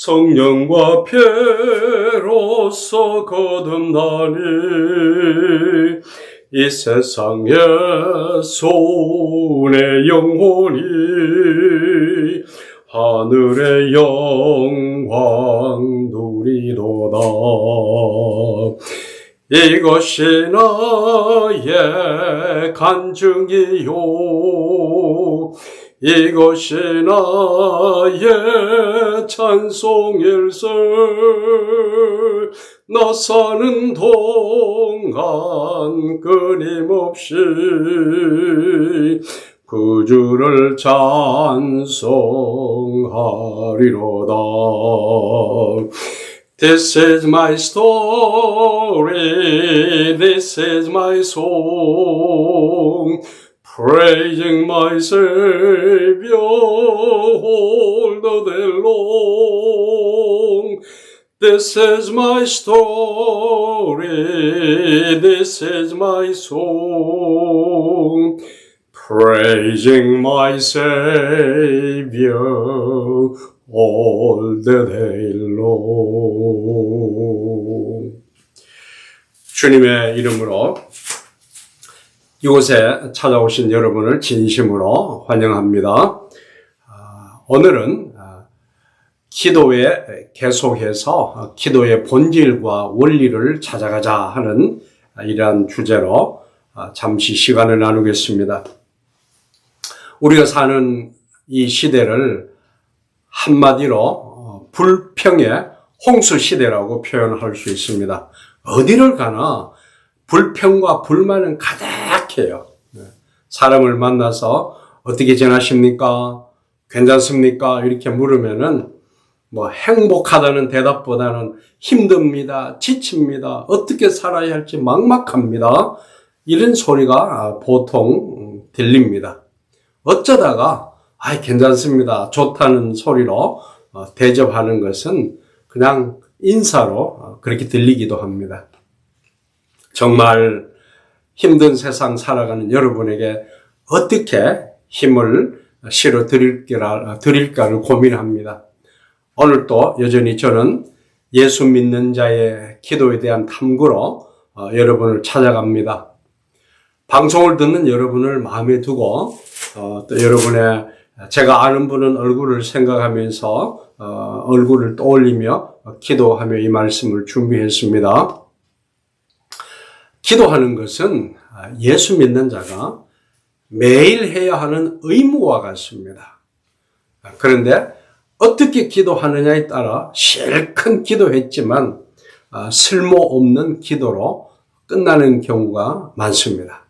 성령과 피로써 거듭나니 이 세상의 손의 영혼이 하늘의 영광 누리도다. 이것이 나의 간증이요, 이것이 나의 찬송일세. 나 사는 동안 끊임없이 구주를 찬송하리로다. This is my story, this is my song, praising my Savior all the day long. This is my story, this is my song, praising my Savior all the day long. 주님의 이름으로 이곳에 찾아오신 여러분을 진심으로 환영합니다. 오늘은 기도에 계속해서 기도의 본질과 원리를 찾아가자 하는 이러한 주제로 잠시 시간을 나누겠습니다. 우리가 사는 이 시대를 한마디로 불평의 홍수 시대라고 표현할 수 있습니다. 어디를 가나 불평과 불만은 가득해요. 사람을 만나서 어떻게 지내십니까? 괜찮습니까? 이렇게 물으면은 행복하다는 대답보다는 힘듭니다. 지칩니다. 어떻게 살아야 할지 막막합니다. 이런 소리가 보통 들립니다. 어쩌다가 괜찮습니다. 좋다는 소리로 대접하는 것은 그냥 인사로 그렇게 들리기도 합니다. 정말 힘든 세상 살아가는 여러분에게 어떻게 힘을 실어 드릴까를 고민합니다. 오늘도 여전히 저는 예수 믿는 자의 기도에 대한 탐구로 여러분을 찾아갑니다. 방송을 듣는 여러분을 마음에 두고 또 여러분의 제가 아는 분은 얼굴을 생각하면서 얼굴을 떠올리며 기도하며 이 말씀을 준비했습니다. 기도하는 것은 예수 믿는 자가 매일 해야 하는 의무와 같습니다. 그런데 어떻게 기도하느냐에 따라 실컷 기도했지만 쓸모없는 기도로 끝나는 경우가 많습니다.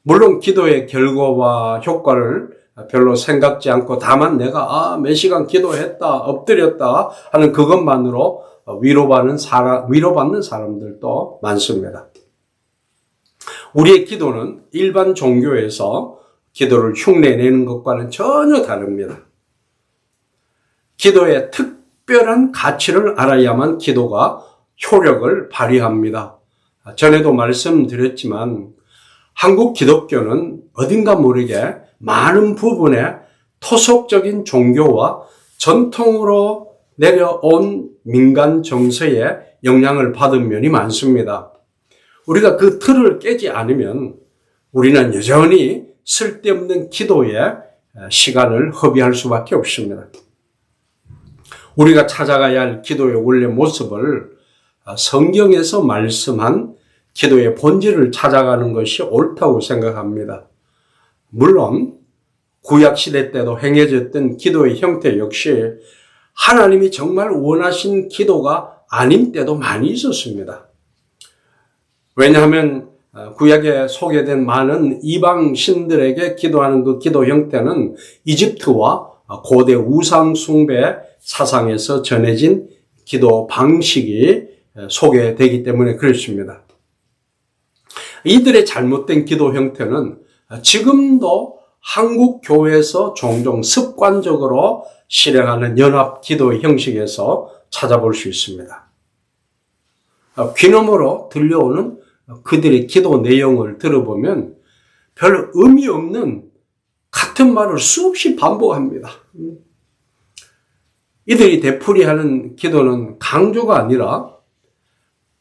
물론 기도의 결과와 효과를 별로 생각지 않고 다만 내가 몇 시간 기도했다, 엎드렸다 하는 그것만으로 위로받는 사람들도 많습니다. 우리의 기도는 일반 종교에서 기도를 흉내내는 것과는 전혀 다릅니다. 기도의 특별한 가치를 알아야만 기도가 효력을 발휘합니다. 전에도 말씀드렸지만 한국 기독교는 어딘가 모르게 많은 부분에 토속적인 종교와 전통으로 내려온 민간 정서에 영향을 받은 면이 많습니다. 우리가 그 틀을 깨지 않으면 우리는 여전히 쓸데없는 기도에 시간을 허비할 수밖에 없습니다. 우리가 찾아가야 할 기도의 원래 모습을 성경에서 말씀한 기도의 본질을 찾아가는 것이 옳다고 생각합니다. 물론 구약시대 때도 행해졌던 기도의 형태 역시 하나님이 정말 원하신 기도가 아닌 때도 많이 있었습니다. 왜냐하면 구약에 소개된 많은 이방 신들에게 기도하는 그 기도 형태는 이집트와 고대 우상 숭배 사상에서 전해진 기도 방식이 소개되기 때문에 그렇습니다. 이들의 잘못된 기도 형태는 지금도 한국 교회에서 종종 습관적으로 실행하는 연합 기도의 형식에서 찾아볼 수 있습니다. 귀놈으로 들려오는 그들의 기도 내용을 들어보면 별 의미 없는 같은 말을 수없이 반복합니다. 이들이 되풀이하는 기도는 강조가 아니라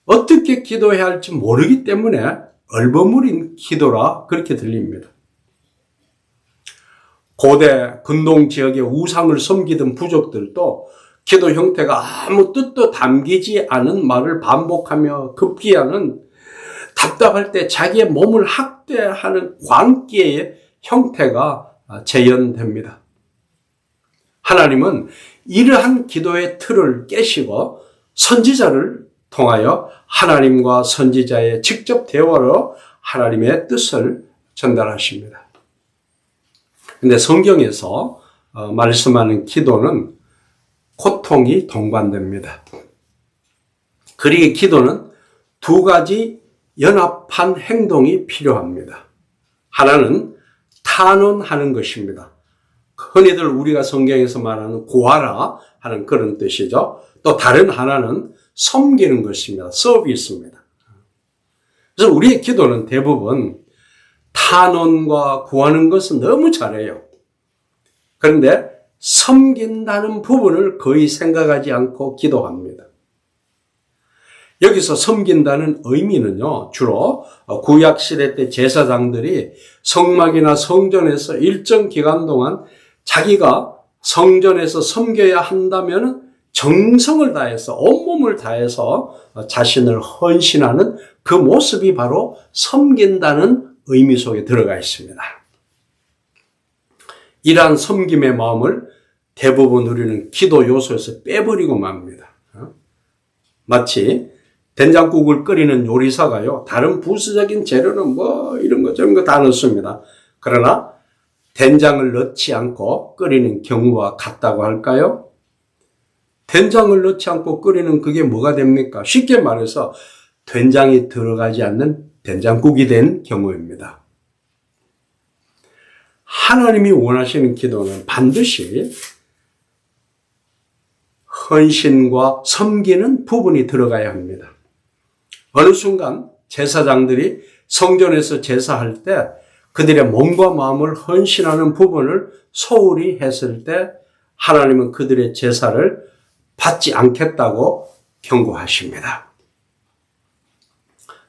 어떻게 기도해야 할지 모르기 때문에 얼버무린 기도라 그렇게 들립니다. 고대 근동 지역의 우상을 섬기던 부족들도 기도 형태가 아무 뜻도 담기지 않은 말을 반복하며 급기야는 답답할 때 자기의 몸을 학대하는 광기의 형태가 재현됩니다. 하나님은 이러한 기도의 틀을 깨시고 선지자를 통하여 하나님과 선지자의 직접 대화로 하나님의 뜻을 전달하십니다. 근데 성경에서 말씀하는 기도는 고통이 동반됩니다. 그리고 기도는 두 가지 연합한 행동이 필요합니다. 하나는 탄원하는 것입니다. 흔히들 우리가 성경에서 말하는 구하라 하는 그런 뜻이죠. 또 다른 하나는 섬기는 것입니다. 서비스입니다. 그래서 우리의 기도는 대부분 탄원과 구하는 것은 너무 잘해요. 그런데 섬긴다는 부분을 거의 생각하지 않고 기도합니다. 여기서 섬긴다는 의미는요, 주로 구약시대 때 제사장들이 성막이나 성전에서 일정 기간 동안 자기가 성전에서 섬겨야 한다면 정성을 다해서 온몸을 다해서 자신을 헌신하는 그 모습이 바로 섬긴다는 의미 속에 들어가 있습니다. 이러한 섬김의 마음을 대부분 우리는 기도 요소에서 빼버리고 맙니다. 마치 된장국을 끓이는 요리사가요, 다른 부수적인 재료는 이런 거 저런 거 다 넣습니다. 그러나 된장을 넣지 않고 끓이는 경우와 같다고 할까요? 된장을 넣지 않고 끓이는 그게 뭐가 됩니까? 쉽게 말해서 된장이 들어가지 않는 된장국이 된 경우입니다. 하나님이 원하시는 기도는 반드시 헌신과 섬기는 부분이 들어가야 합니다. 어느 순간 제사장들이 성전에서 제사할 때 그들의 몸과 마음을 헌신하는 부분을 소홀히 했을 때 하나님은 그들의 제사를 받지 않겠다고 경고하십니다.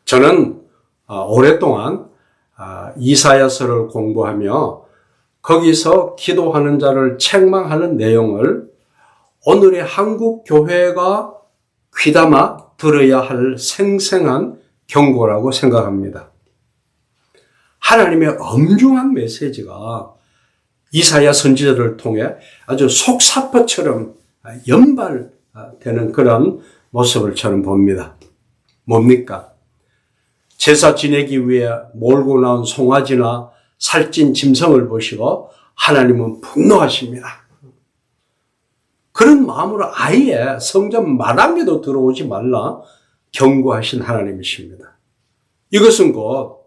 저는 오랫동안 이사야서를 공부하며 거기서 기도하는 자를 책망하는 내용을 오늘의 한국 교회가 귀담아 들어야 할 생생한 경고라고 생각합니다. 하나님의 엄중한 메시지가 이사야 선지자를 통해 아주 속사포처럼 연발되는 그런 모습을 저는 봅니다. 뭡니까? 제사 지내기 위해 몰고 나온 송아지나 살찐 짐승을 보시고 하나님은 분노하십니다. 그런 마음으로 아예 성전 마당에도 들어오지 말라 경고하신 하나님이십니다. 이것은 곧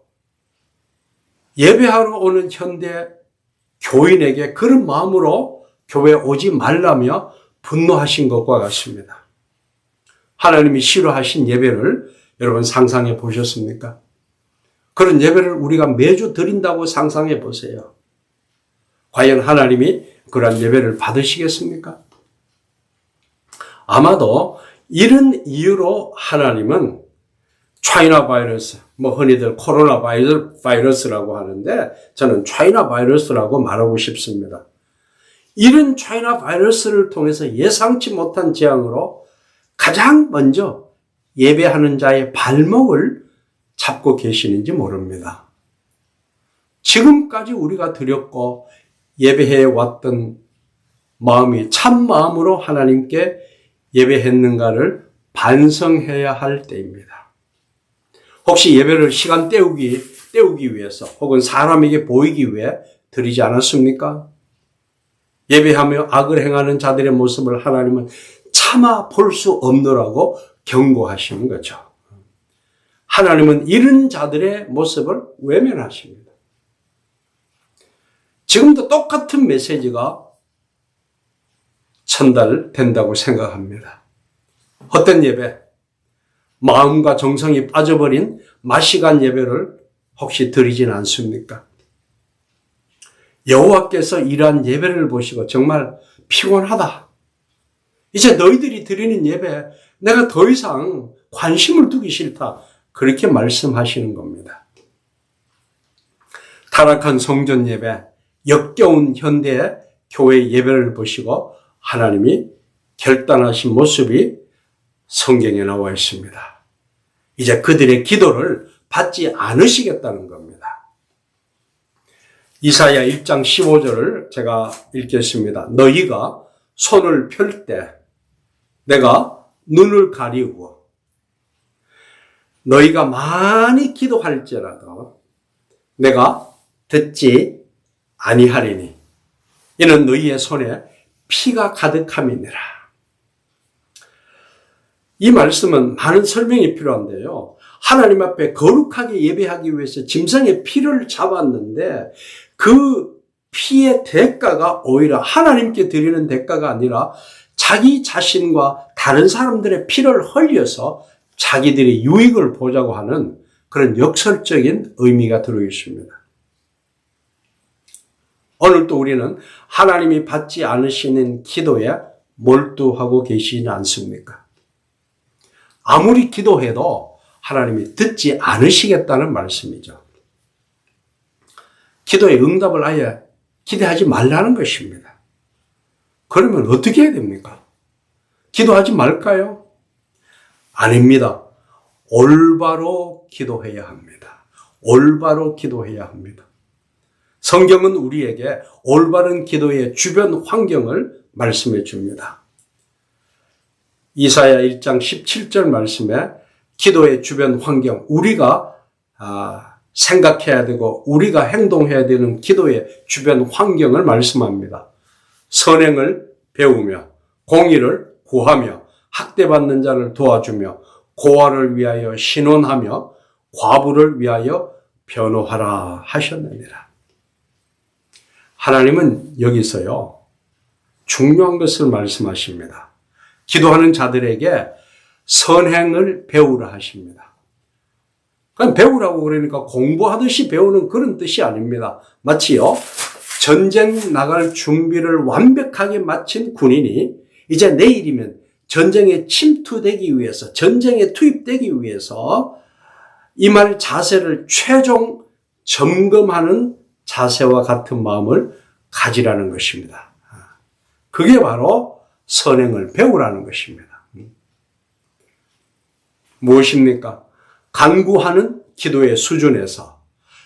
예배하러 오는 현대 교인에게 그런 마음으로 교회에 오지 말라며 분노하신 것과 같습니다. 하나님이 싫어하신 예배를 여러분 상상해 보셨습니까? 그런 예배를 우리가 매주 드린다고 상상해 보세요. 과연 하나님이 그런 예배를 받으시겠습니까? 아마도 이런 이유로 하나님은 차이나 바이러스, 흔히들 코로나 바이러스라고 하는데 저는 차이나 바이러스라고 말하고 싶습니다. 이런 차이나 바이러스를 통해서 예상치 못한 재앙으로 가장 먼저 예배하는 자의 발목을 잡고 계시는지 모릅니다. 지금까지 우리가 드렸고 예배해 왔던 마음이 참 마음으로 하나님께 예배했는가를 반성해야 할 때입니다. 혹시 예배를 시간 때우기 위해서 혹은 사람에게 보이기 위해 드리지 않았습니까? 예배하며 악을 행하는 자들의 모습을 하나님은 차마 볼 수 없노라고 경고하시는 거죠. 하나님은 이런 자들의 모습을 외면하십니다. 지금도 똑같은 메시지가 전달된다고 생각합니다. 헛된 예배, 마음과 정성이 빠져버린 마시간 예배를 혹시 드리진 않습니까? 여호와께서 이러한 예배를 보시고 정말 피곤하다, 이제 너희들이 드리는 예배 내가 더 이상 관심을 두기 싫다. 그렇게 말씀하시는 겁니다. 타락한 성전 예배, 역겨운 현대의 교회 예배를 보시고 하나님이 결단하신 모습이 성경에 나와 있습니다. 이제 그들의 기도를 받지 않으시겠다는 겁니다. 이사야 1장 15절을 제가 읽겠습니다. 너희가 손을 펼 때 내가 눈을 가리우고 너희가 많이 기도할지라도 내가 듣지 아니하리니 이는 너희의 손에 피가 가득함이니라. 이 말씀은 많은 설명이 필요한데요. 하나님 앞에 거룩하게 예배하기 위해서 짐승의 피를 잡았는데 그 피의 대가가 오히려 하나님께 드리는 대가가 아니라 자기 자신과 다른 사람들의 피를 흘려서 자기들이 유익을 보자고 하는 그런 역설적인 의미가 들어 있습니다. 오늘도 우리는 하나님이 받지 않으시는 기도에 몰두하고 계시지 않습니까? 아무리 기도해도 하나님이 듣지 않으시겠다는 말씀이죠. 기도의 응답을 아예 기대하지 말라는 것입니다. 그러면 어떻게 해야 됩니까? 기도하지 말까요? 아닙니다. 올바로 기도해야 합니다. 올바로 기도해야 합니다. 성경은 우리에게 올바른 기도의 주변 환경을 말씀해 줍니다. 이사야 1장 17절 말씀에 기도의 주변 환경, 우리가 생각해야 되고 우리가 행동해야 되는 기도의 주변 환경을 말씀합니다. 선행을 배우며 공의를 구하며 학대받는 자를 도와주며 고아를 위하여 신원하며 과부를 위하여 변호하라 하셨느니라. 하나님은 여기서요, 중요한 것을 말씀하십니다. 기도하는 자들에게 선행을 배우라 하십니다. 그럼 배우라고 그러니까 공부하듯이 배우는 그런 뜻이 아닙니다. 마치요, 전쟁 나갈 준비를 완벽하게 마친 군인이 이제 내일이면 전쟁에 침투되기 위해서, 전쟁에 투입되기 위해서 임할 자세를 최종 점검하는 자세와 같은 마음을 가지라는 것입니다. 그게 바로 선행을 배우라는 것입니다. 무엇입니까? 간구하는 기도의 수준에서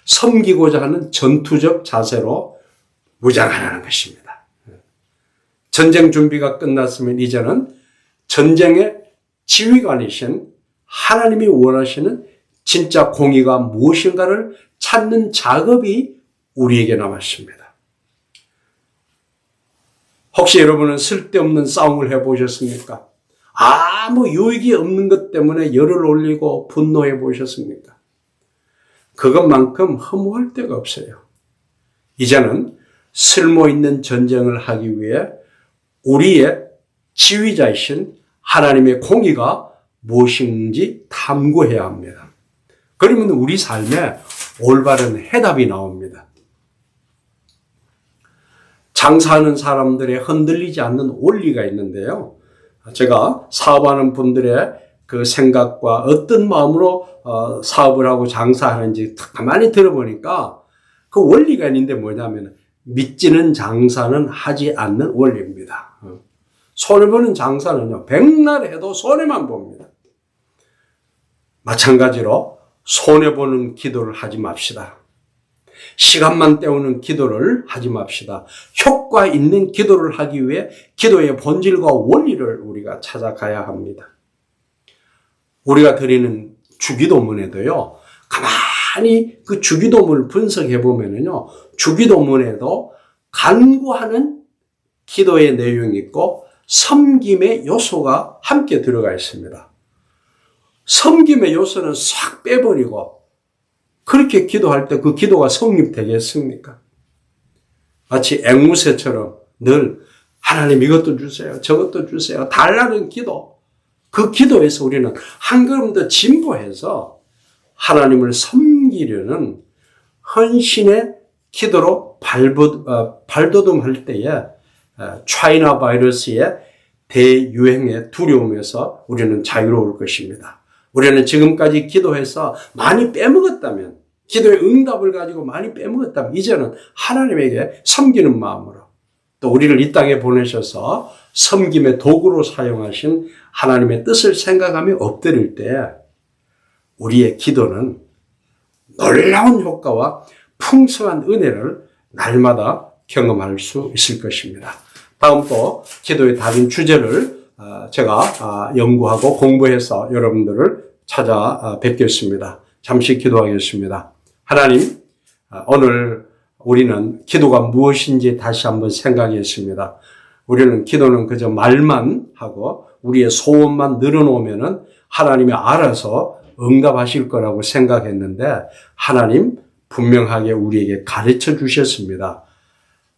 섬기고자 하는 전투적 자세로 무장하라는 것입니다. 전쟁 준비가 끝났으면 이제는 전쟁의 지휘관이신 하나님이 원하시는 진짜 공의가 무엇인가를 찾는 작업이 우리에게 남았습니다. 혹시 여러분은 쓸데없는 싸움을 해보셨습니까? 아무 유익이 없는 것 때문에 열을 올리고 분노해 보셨습니까? 그것만큼 허무할 데가 없어요. 이제는 쓸모 있는 전쟁을 하기 위해 우리의 지휘자이신 하나님의 공의가 무엇인지 탐구해야 합니다. 그러면 우리 삶에 올바른 해답이 나옵니다. 장사하는 사람들의 흔들리지 않는 원리가 있는데요. 제가 사업하는 분들의 그 생각과 어떤 마음으로 사업을 하고 장사하는지 가만히 들어보니까 그 원리가 있는데 뭐냐면 믿지는 장사는 하지 않는 원리입니다. 손해보는 장사는요, 백날 해도 손해만 봅니다. 마찬가지로 손해보는 기도를 하지 맙시다. 시간만 때우는 기도를 하지 맙시다. 효과 있는 기도를 하기 위해 기도의 본질과 원리를 우리가 찾아가야 합니다. 우리가 드리는 주기도문에도요, 가만히 그 주기도문을 분석해 보면은요, 주기도문에도 간구하는 기도의 내용이 있고 섬김의 요소가 함께 들어가 있습니다. 섬김의 요소는 싹 빼버리고 그렇게 기도할 때 그 기도가 성립되겠습니까? 마치 앵무새처럼 늘 하나님 이것도 주세요, 저것도 주세요, 달라는 기도, 그 기도에서 우리는 한 걸음 더 진보해서 하나님을 섬기려는 헌신의 기도로 발돋움할 때에 차이나 바이러스의 대유행의 두려움에서 우리는 자유로울 것입니다. 우리는 지금까지 기도해서 많이 빼먹었다면, 기도의 응답을 가지고 많이 빼먹었다면 이제는 하나님에게 섬기는 마음으로, 또 우리를 이 땅에 보내셔서 섬김의 도구로 사용하신 하나님의 뜻을 생각하며 엎드릴 때 우리의 기도는 놀라운 효과와 풍성한 은혜를 날마다 경험할 수 있을 것입니다. 다음 또 기도의 다른 주제를 제가 연구하고 공부해서 여러분들을 찾아뵙겠습니다. 잠시 기도하겠습니다. 하나님, 오늘 우리는 기도가 무엇인지 다시 한번 생각했습니다. 우리는 기도는 그저 말만 하고 우리의 소원만 늘어놓으면은 하나님이 알아서 응답하실 거라고 생각했는데 하나님 분명하게 우리에게 가르쳐 주셨습니다.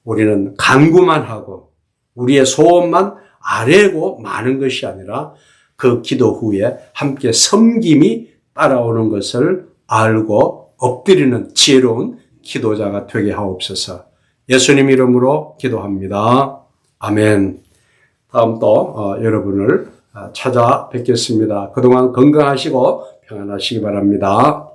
우리는 간구만 하고 우리의 소원만 아뢰고 마는 것이 아니라 그 기도 후에 함께 섬김이 따라오는 것을 알고 엎드리는 지혜로운 기도자가 되게 하옵소서. 예수님 이름으로 기도합니다. 아멘. 다음 또 여러분을 찾아뵙겠습니다. 그동안 건강하시고 평안하시기 바랍니다.